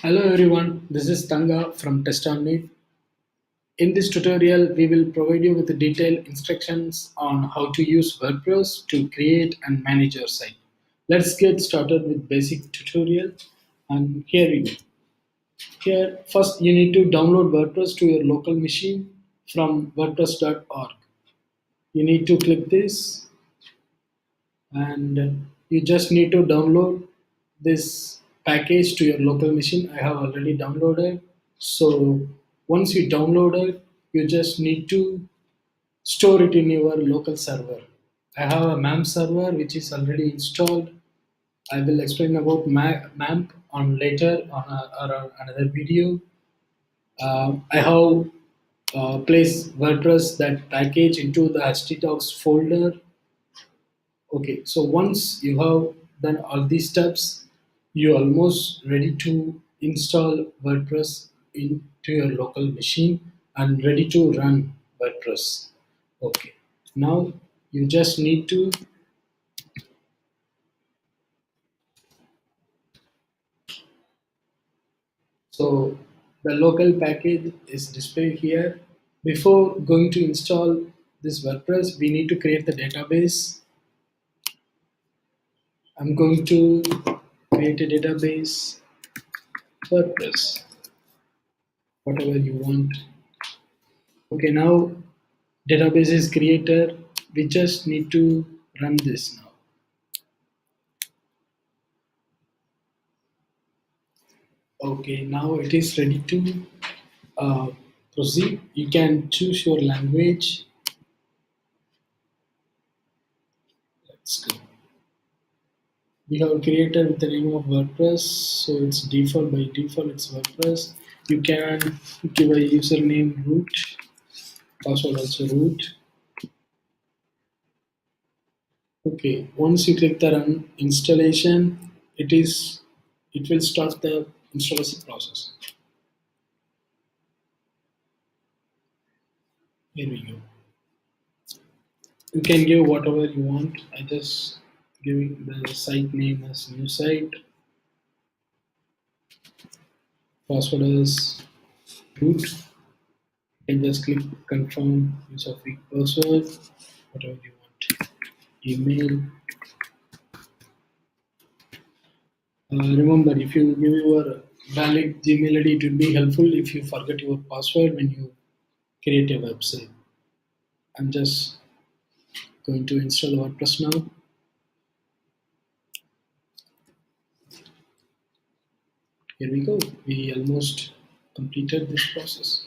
Hello everyone, this is Tanga from TestOnNeed. In this tutorial, we will provide you with detailed instructions on how to use WordPress to create and manage your site. Let's get started with basic tutorial. And here we go. Here, first you need to download WordPress to your local machine from wordpress.org. You need to click this and you just need to download this package to your local machine. I have already downloaded. So once you download it, you just need to store it in your local server. I have a MAMP server which is already installed. I will explain about MAMP on later or another video. I have placed WordPress that package into the htdocs folder. Okay, so once you have done all these steps, you're almost ready to install WordPress into your local machine and ready to run WordPress. Okay, now you just need to, so the local package is displayed here. Before going to install this WordPress, we need to create the database. I'm going to create a database, WordPress, whatever you want. Okay, now database is created. We just need to run this now. Okay, now it is ready to uh, proceed. You can choose your language. Let's go. We have created with the name of WordPress, so it's default, by default it's WordPress. You can give a username root, password also root. Okay, once you click the run installation, it will start the installation process. Here we go. You can give whatever you want. I just giving the site name as new site, password as root. You can just click confirm use of weak password, whatever you want. Email. Remember, if you give your valid Gmail ID, it will be helpful if you forget your password when you create a website. I'm just going to install WordPress now. Here we go. We almost completed this process.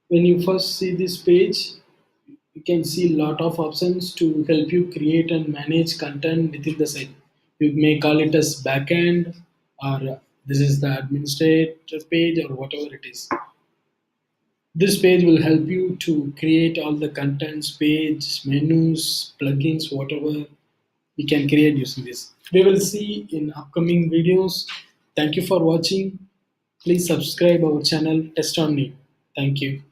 When you first see this page, you can see a lot of options to help you create and manage content within the site. You may call it as backend, or this is the administrator page, or whatever it is. This page will help you to create all the contents, page, menus, plugins, whatever you can create using this. We will see in upcoming videos. Thank you for watching. Please subscribe our channel TestOnNeed. Thank you.